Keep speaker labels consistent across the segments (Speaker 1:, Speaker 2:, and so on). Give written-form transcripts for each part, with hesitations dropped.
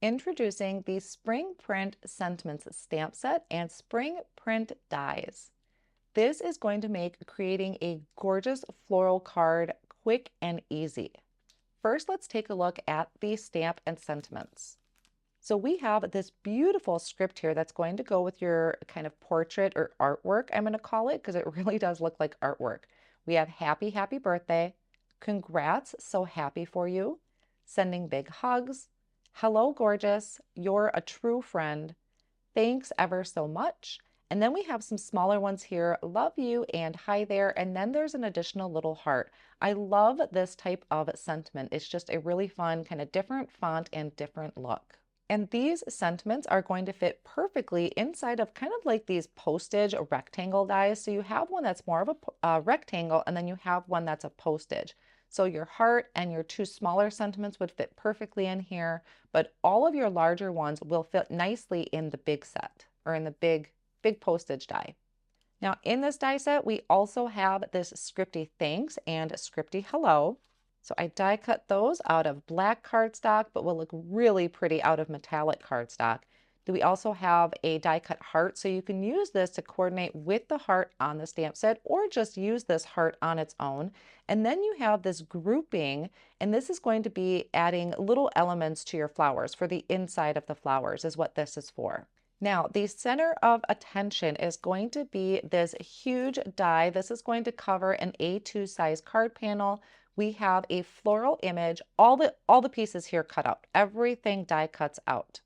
Speaker 1: Introducing the Spring Print Sentiments stamp set and Spring Print dies. This is going to make creating a gorgeous floral card quick and easy. First, let's take a look at the stamp and sentiments. So we have this beautiful script here that's going to go with your kind of portrait or artwork, I'm going to call it, because it really does look like artwork. We have happy, happy birthday. Congrats, so happy for you. Sending big hugs. Hello, gorgeous. You're a true friend. Thanks ever so much. And then we have some smaller ones here. Love you and hi there. And then there's an additional little heart. I love this type of sentiment. It's just a really fun, kind of different font and different look. And these sentiments are going to fit perfectly inside of kind of like these postage rectangle dies. So you have one that's more of a rectangle, and then you have one that's a postage. So your heart and your two smaller sentiments would fit perfectly in here, but all of your larger ones will fit nicely in the big set or in the big postage die. Now in this die set, we also have this scripty thanks and scripty hello. So I die cut those out of black cardstock, but will look really pretty out of metallic cardstock. Do we also have a die cut heart? So you can use this to coordinate with the heart on the stamp set, or just use this heart on its own. And then you have this grouping, and this is going to be adding little elements to your flowers. For the inside of the flowers is what this is for. Now, the center of attention is going to be this huge die. This is going to cover an A2 size card panel. We have a floral image, all the pieces here cut out, everything die cuts out.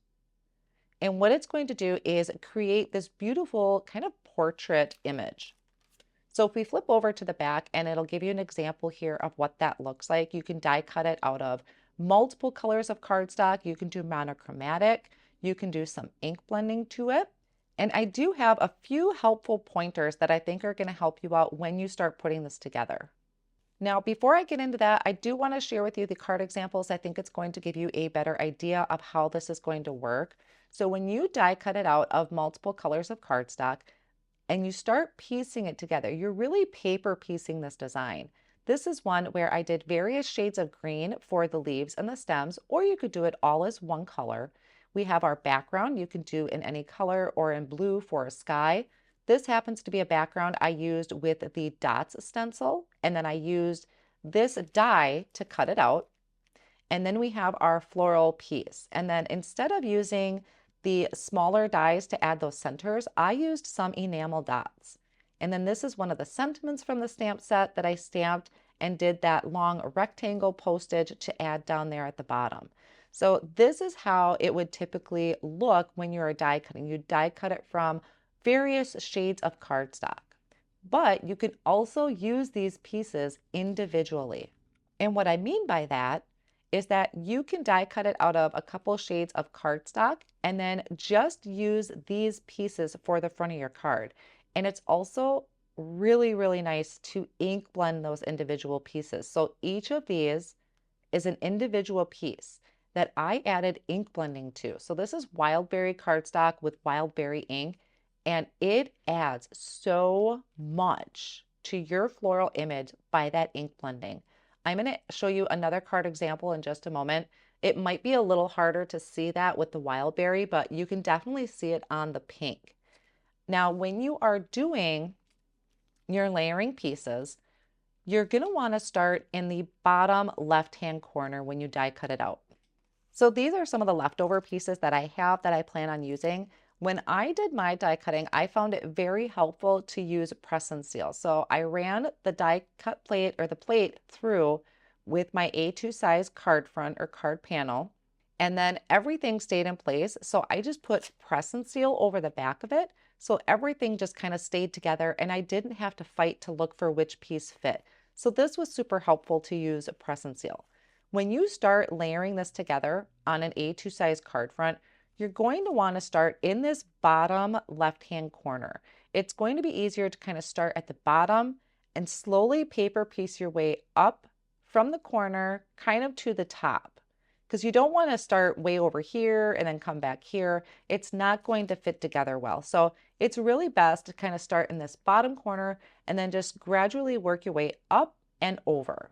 Speaker 1: And what it's going to do is create this beautiful kind of portrait image. So if we flip over to the back, and it'll give you an example here of what that looks like. You can die cut it out of multiple colors of cardstock. You can do monochromatic. You can do some ink blending to it. And I do have a few helpful pointers that I think are going to help you out when you start putting this together. Now, before I get into that, I do want to share with you the card examples. I think it's going to give you a better idea of how this is going to work. So when you die cut it out of multiple colors of cardstock and you start piecing it together, you're really paper piecing this design. This is one where I did various shades of green for the leaves and the stems, or you could do it all as one color. We have our background. You can do in any color or in blue for a sky. This happens to be a background I used with the dots stencil, and then I used this die to cut it out. And then we have our floral piece. And then instead of using the smaller dies to add those centers, I used some enamel dots. And then this is one of the sentiments from the stamp set that I stamped and did that long rectangle postage to add down there at the bottom. So this is how it would typically look when you're die cutting. You die cut it from various shades of cardstock, but you can also use these pieces individually. And what I mean by that is that you can die cut it out of a couple shades of cardstock and then just use these pieces for the front of your card. And it's also really, really nice to ink blend those individual pieces. So each of these is an individual piece that I added ink blending to. So this is Wildberry cardstock with Wildberry ink. And it adds so much to your floral image by that ink blending. I'm going to show you another card example in just a moment. It might be a little harder to see that with the Wildberry, but you can definitely see it on the pink. Now, when you are doing your layering pieces, you're going to want to start in the bottom left-hand corner when you die cut it out. So these are some of the leftover pieces that I have that I plan on using. When I did my die cutting, I found it very helpful to use press and seal. So I ran the die cut plate or the plate through with my A2 size card front or card panel, and then everything stayed in place. So I just put press and seal over the back of it. So everything just kind of stayed together and I didn't have to fight to look for which piece fit. So this was super helpful to use press and seal. When you start layering this together on an A2 size card front, you're going to want to start in this bottom left-hand corner. It's going to be easier to kind of start at the bottom and slowly paper piece your way up from the corner kind of to the top, because you don't want to start way over here and then come back here. It's not going to fit together well. So it's really best to kind of start in this bottom corner and then just gradually work your way up and over.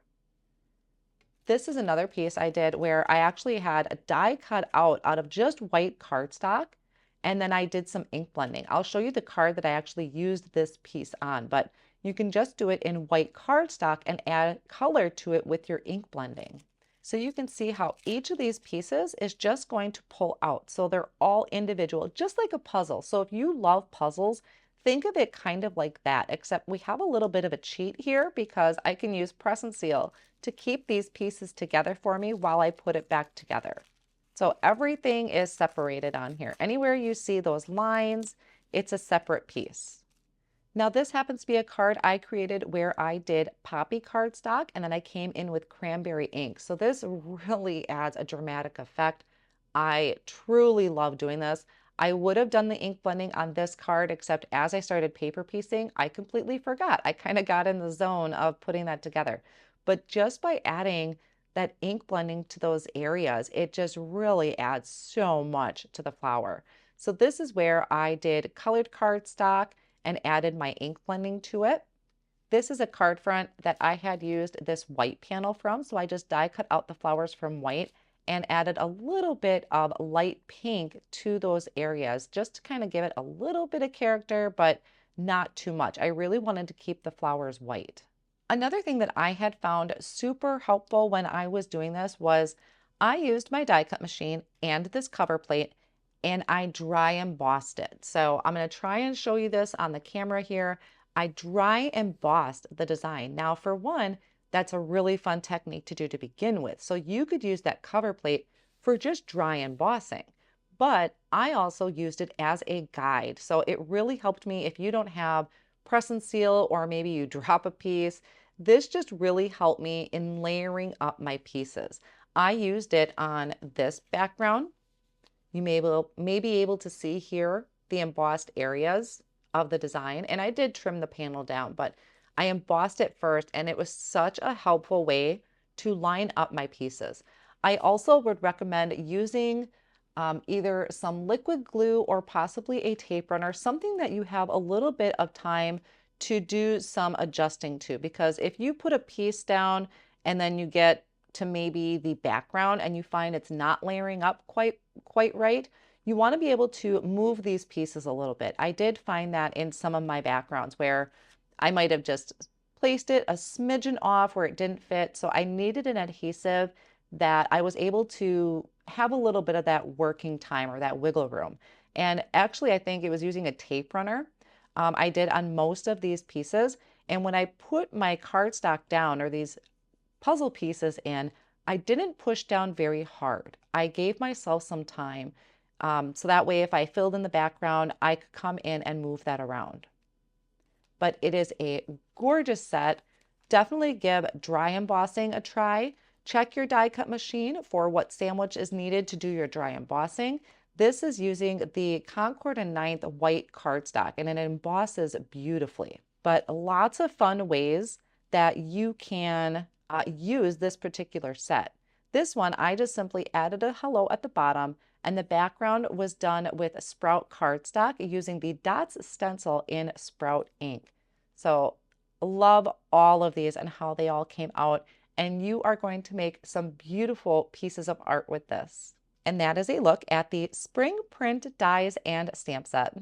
Speaker 1: This is another piece I did where I actually had a die cut out of just white cardstock, and then I did some ink blending. I'll show you the card that I actually used this piece on, but you can just do it in white cardstock and add color to it with your ink blending. So you can see how each of these pieces is just going to pull out. So they're all individual, just like a puzzle. So if you love puzzles, think of it kind of like that, except we have a little bit of a cheat here because I can use press and seal to keep these pieces together for me while I put it back together. So everything is separated on here. Anywhere you see those lines, it's a separate piece. Now this happens to be a card I created where I did poppy cardstock and then I came in with cranberry ink. So this really adds a dramatic effect. I truly love doing this. I would have done the ink blending on this card, except as I started paper piecing, I completely forgot. I kind of got in the zone of putting that together. But just by adding that ink blending to those areas, it just really adds so much to the flower. So this is where I did colored cardstock and added my ink blending to it. This is a card front that I had used this white panel from, so I just die cut out the flowers from white and added a little bit of light pink to those areas just to kind of give it a little bit of character, but not too much. I really wanted to keep the flowers white. Another thing that I had found super helpful when I was doing this was I used my die cut machine and this cover plate and I dry embossed it. So I'm going to try and show you this on the camera here. I dry embossed the design. Now for one, that's a really fun technique to do to begin with. So you could use that cover plate for just dry embossing, but I also used it as a guide. So it really helped me if you don't have press and seal or maybe you drop a piece. This just really helped me in layering up my pieces. I used it on this background. You may be able to see here the embossed areas of the design. And I did trim the panel down, but I embossed it first and it was such a helpful way to line up my pieces. I also would recommend using either some liquid glue or possibly a tape runner, something that you have a little bit of time to do some adjusting to, because if you put a piece down and then you get to maybe the background and you find it's not layering up quite right, you want to be able to move these pieces a little bit. I did find that in some of my backgrounds where I might have just placed it a smidgen off where it didn't fit. So I needed an adhesive that I was able to have a little bit of that working time or that wiggle room. And actually, I think it was using a tape runner. I did on most of these pieces. And when I put my cardstock down or these puzzle pieces in, I didn't push down very hard. I gave myself some time. So that way, if I filled in the background, I could come in and move that around. But it is a gorgeous set. Definitely give dry embossing a try. Check your die cut machine for what sandwich is needed to do your dry embossing. This is using the Concord and Ninth white cardstock and it embosses beautifully. But lots of fun ways that you can use this particular set. This one, I just simply added a hello at the bottom and the background was done with Sprout cardstock using the Dots Stencil in Sprout ink. So love all of these and how they all came out. And you are going to make some beautiful pieces of art with this. And that is a look at the Spring Print Dies and Stamp Set.